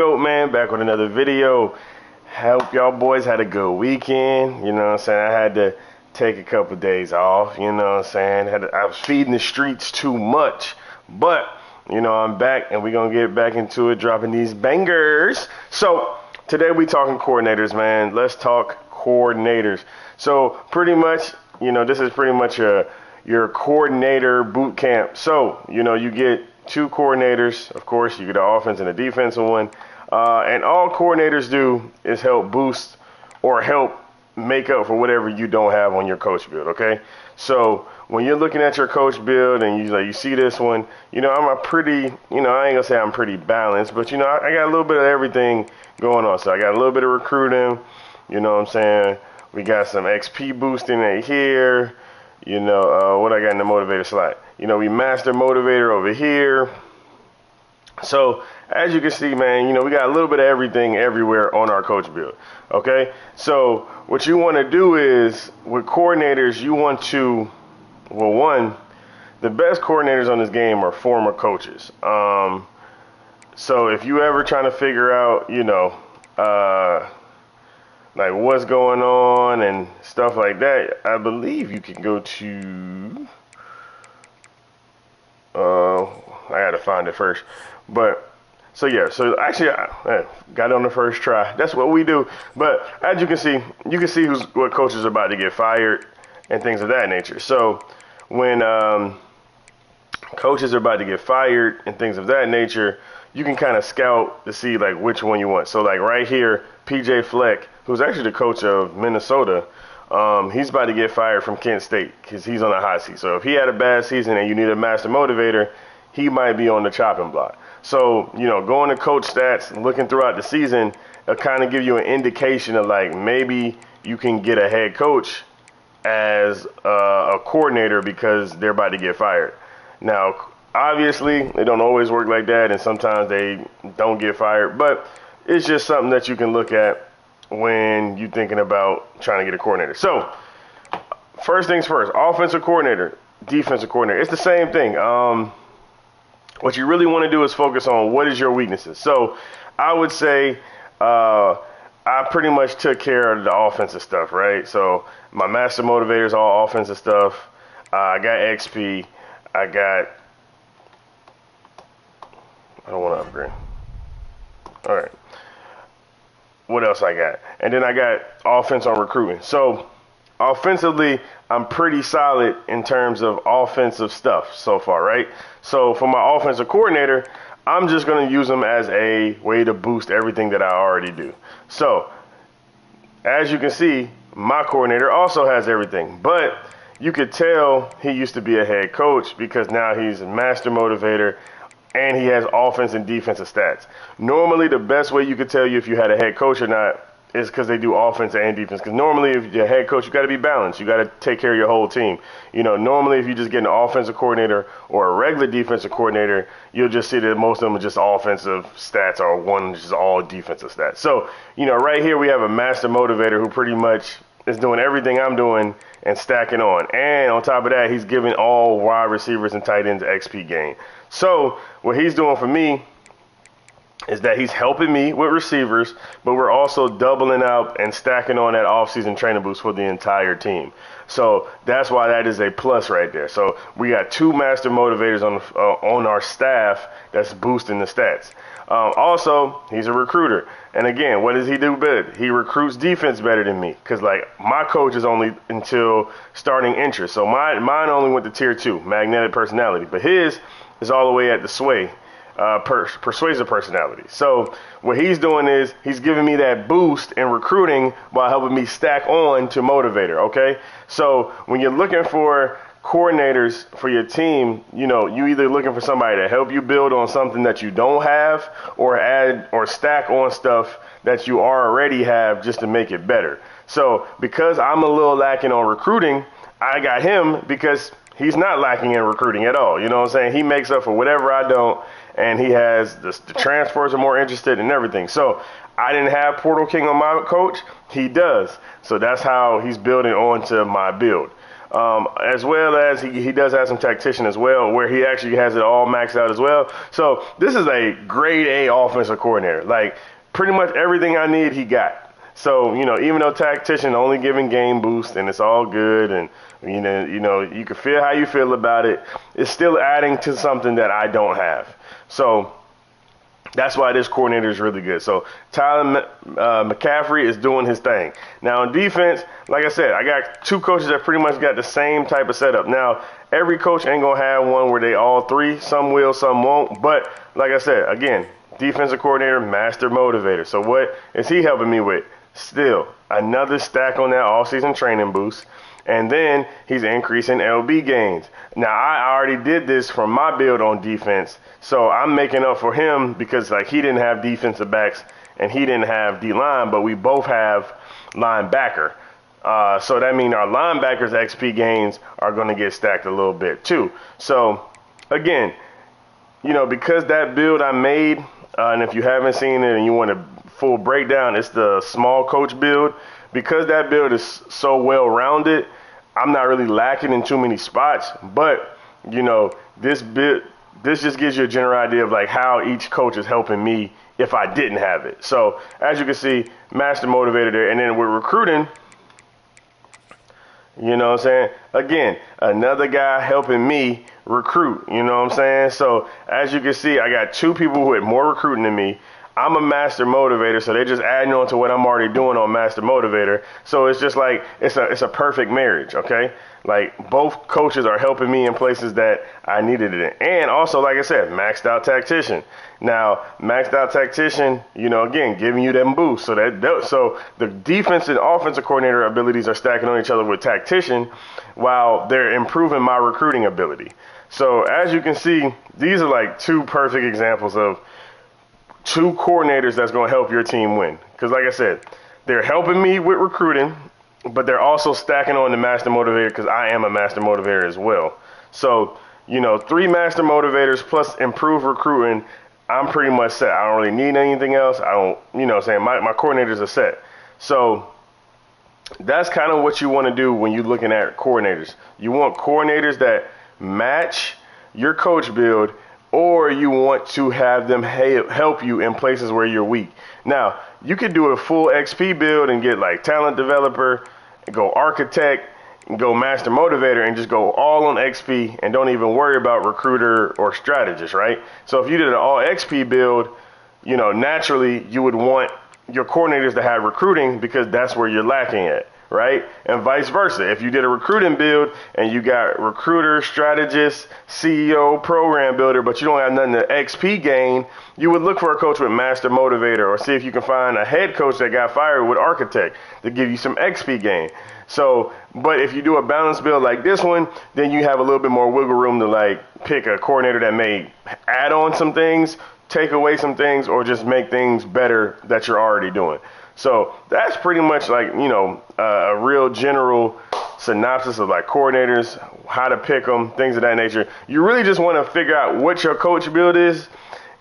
Yo, man, back with another video. Hope y'all boys had a good weekend. You know what I'm saying? I had to take a couple days off. You know what I'm saying? I was feeding the streets too much. But, I'm back and we're going to get back into it, dropping these bangers. So, today we talking coordinators, man. Let's talk coordinators. So, pretty much, this is pretty much your coordinator boot camp. So, you get two coordinators. Of course, you get the offense and the defensive one. And all coordinators do is help boost or help make up for whatever you don't have on your coach build, okay? So when you're looking at your coach build and you see this one, I'm a pretty, I ain't gonna say I'm pretty balanced, but I got a little bit of everything going on. So I got a little bit of recruiting, you know what I'm saying? We got some XP boosting right here, what I got in the motivator slot. We master motivator over here. So as you can see, man, we got a little bit of everything everywhere on our coach build, okay? So what you want to do is, with coordinators, you want to, well, one, the best coordinators on this game are former coaches. So if you ever trying to figure out, like what's going on and stuff like that, I believe you can go to, I got to find it first. But, so actually I got it on the first try. That's what we do. But as you can see what coaches are about to get fired and things of that nature. So when coaches are about to get fired and things of that nature, you can kind of scout to see like which one you want. So like right here, PJ Fleck, who's actually the coach of Minnesota, he's about to get fired from Kent State because he's on a hot seat. So if he had a bad season and you need a master motivator, he might be on the chopping block. So, going to coach stats, looking throughout the season, it'll kind of give you an indication of like maybe you can get a head coach as a coordinator because they're about to get fired. Now, obviously, it don't always work like that, and sometimes they don't get fired, but it's just something that you can look at when you're thinking about trying to get a coordinator. So, first things first, offensive coordinator, defensive coordinator. It's the same thing. What you really want to do is focus on what is your weaknesses. So I would say I pretty much took care of the offensive stuff, right? So my master motivator is all offensive stuff. I got XP. I don't want to upgrade. All right. What else I got? And then I got offense on recruiting. So offensively, I'm pretty solid in terms of offensive stuff so far, right? So for my offensive coordinator, I'm just going to use them as a way to boost everything that I already do. So as you can see, my coordinator also has everything, but you could tell he used to be a head coach because now he's a master motivator and he has offense and defensive stats. Normally, the best way you could tell you if you had a head coach or not is because they do offense and defense. Because normally, if you're a head coach, you got to be balanced. You got to take care of your whole team. Normally, if you just get an offensive coordinator or a regular defensive coordinator, you'll just see that most of them are just offensive stats or one just all defensive stats. So, right here we have a master motivator who pretty much is doing everything I'm doing and stacking on. And on top of that, he's giving all wide receivers and tight ends XP gain. So what he's doing for me is that he's helping me with receivers, but we're also doubling up and stacking on that offseason training boost for the entire team. So that's why that is a plus right there. So we got two master motivators on our staff that's boosting the stats. Also, he's a recruiter. And again, what does he do good? He recruits defense better than me because, like, my coach is only until starting interest. So mine only went to tier 2, magnetic personality. But his is all the way at the sway. Persuasive personality. So what he's doing is he's giving me that boost in recruiting while helping me stack on to motivator, okay? So when you're looking for coordinators for your team, you either looking for somebody to help you build on something that you don't have or add or stack on stuff that you already have just to make it better. So because I'm a little lacking on recruiting, I got him because he's not lacking in recruiting at all. You know what I'm saying? He makes up for whatever I don't. And he has the transfers are more interested in everything. So I didn't have Portal King on my coach. He does. So that's how he's building onto my build. as well as he does have some tactician as well, where he actually has it all maxed out as well. So this is a grade A offensive coordinator. Like, pretty much everything I need, he got. So, even though tactician only giving game boost and it's all good and, you can feel how you feel about it, it's still adding to something that I don't have. So that's why this coordinator is really good. So Tyler McCaffrey is doing his thing. Now on defense, like I said, I got two coaches that pretty much got the same type of setup. Now, every coach ain't going to have one where they all three. Some will, some won't. But like I said, again, defensive coordinator, master motivator. So what is he helping me with? Still, another stack on that all-season training boost. And then he's increasing LB gains. Now, I already did this from my build on defense, so I'm making up for him because he didn't have defensive backs and he didn't have D-line, but we both have linebacker. So that means our linebackers' XP gains are going to get stacked a little bit too. So, again, because that build I made, and if you haven't seen it and you want a full breakdown, it's the small coach build. Because that build is so well-rounded, I'm not really lacking in too many spots. But, this just gives you a general idea of how each coach is helping me if I didn't have it. So, as you can see, master motivator there. And then with recruiting, you know what I'm saying? Again, another guy helping me recruit, you know what I'm saying? So, as you can see, I got two people with more recruiting than me. I'm a master motivator, so they're just adding on to what I'm already doing on master motivator. So it's just it's a perfect marriage, okay? Both coaches are helping me in places that I needed it in. And also, like I said, maxed out tactician. Now, maxed out tactician, again, giving you them boosts. So the defense and offensive coordinator abilities are stacking on each other with tactician while they're improving my recruiting ability. So as you can see, these are two perfect examples of two coordinators that's going to help your team win. Because like I said, they're helping me with recruiting, but they're also stacking on the master motivator because I am a master motivator as well. So, three master motivators plus improved recruiting, I'm pretty much set. I don't really need anything else. I don't, my coordinators are set. So that's kind of what you want to do when you're looking at coordinators. You want coordinators that match your coach build, or you want to have them help you in places where you're weak. Now, you could do a full XP build and get talent developer, go architect, and go master motivator, and just go all on XP and don't even worry about recruiter or strategist, right? So if you did an all XP build, naturally you would want your coordinators to have recruiting because that's where you're lacking at, right? And vice versa. If you did a recruiting build and you got recruiter, strategist, CEO, program builder, but you don't have nothing to XP gain, you would look for a coach with master motivator or see if you can find a head coach that got fired with architect to give you some XP gain. So, but if you do a balanced build like this one, then you have a little bit more wiggle room to pick a coordinator that may add on some things, take away some things, or just make things better that you're already doing. So that's pretty much a real general synopsis of coordinators, how to pick them, things of that nature. You really just want to figure out what your coach build is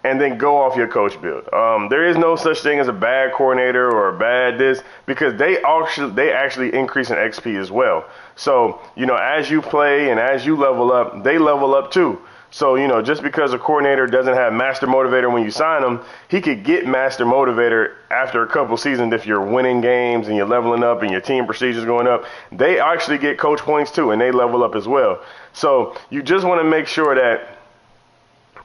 and then go off your coach build. There is no such thing as a bad coordinator or a bad this because they actually increase in XP as well. So, as you play and as you level up, they level up too. So, just because a coordinator doesn't have master motivator when you sign him, he could get master motivator after a couple seasons if you're winning games and you're leveling up and your team procedures going up. They actually get coach points too, and they level up as well. So you just want to make sure that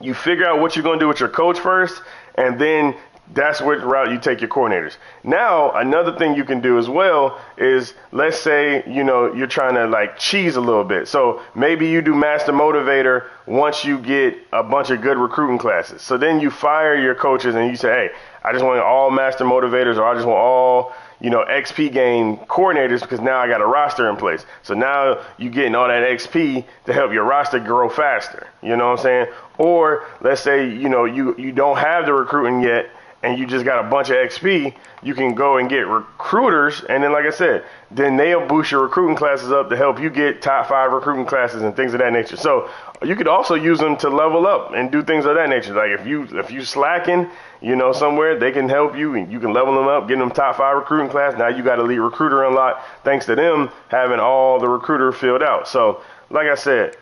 you figure out what you're going to do with your coach first, and then that's what route you take your coordinators. Now, another thing you can do as well is, let's say, you're trying to cheese a little bit. So maybe you do master motivator once you get a bunch of good recruiting classes. So then you fire your coaches and you say, hey, I just want all master motivators, or I just want all, XP gain coordinators because now I got a roster in place. So now you're getting all that XP to help your roster grow faster. You know what I'm saying? Or let's say, you don't have the recruiting yet, and you just got a bunch of XP, you can go and get recruiters, and then like I said, then they'll boost your recruiting classes up to help you get top 5 recruiting classes and things of that nature. So you could also use them to level up and do things of that nature. Like if you slacking, you know, somewhere, they can help you, and you can level them up, get them top 5 recruiting class. Now you got elite recruiter unlocked thanks to them having all the recruiter filled out. So like I said,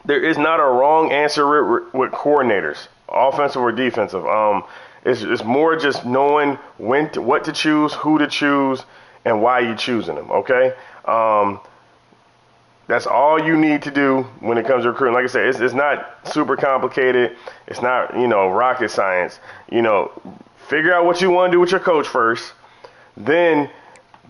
there is not a wrong answer with coordinators, offensive or defensive. It's more just knowing what to choose, who to choose, and why you're choosing them, okay? That's all you need to do when it comes to recruiting. Like I said, it's not super complicated. It's not, you know, rocket science. You know, figure out what you want to do with your coach first. Then,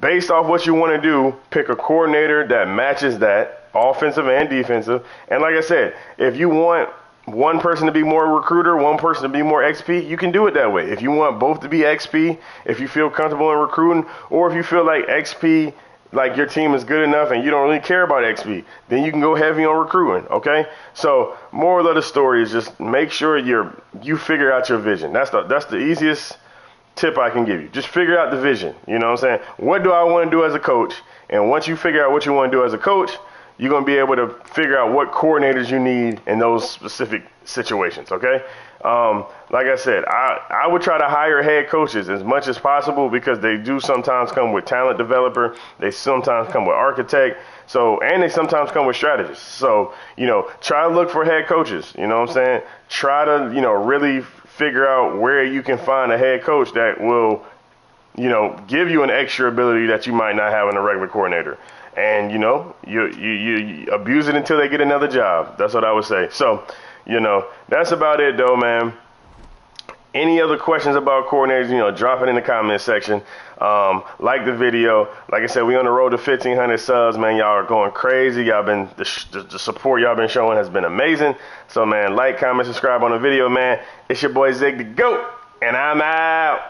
based off what you want to do, pick a coordinator that matches that, offensive and defensive. And like I said, if you want one person to be more recruiter, one person to be more XP, you can do it that way. If you want both to be XP, if you feel comfortable in recruiting, or if you feel like XP, like your team is good enough and you don't really care about XP, then you can go heavy on recruiting, okay? So moral of the story is just make sure you figure out your vision. That's the easiest tip I can give you. Just figure out the vision. You know what I'm saying? What do I want to do as a coach? And once you figure out what you want to do as a coach, you're going to be able to figure out what coordinators you need in those specific situations, okay? Like I said, I would try to hire head coaches as much as possible because they do sometimes come with talent developer. They sometimes come with architect. And they sometimes come with strategists. So, you know, try to look for head coaches. You know what I'm saying? Try to, you know, really figure out where you can find a head coach that will, you know, give you an extra ability that you might not have in a regular coordinator. And, you know, you abuse it until they get another job. That's what I would say. So, you know, that's about it, though, man. Any other questions about coordinators, you know, drop it in the comment section. Like the video. Like I said, we on the road to 1,500 subs, man. Y'all are going crazy. Y'all been, the support y'all been showing has been amazing. So, man, like, comment, subscribe on the video, man. It's your boy Zig the GOAT, and I'm out.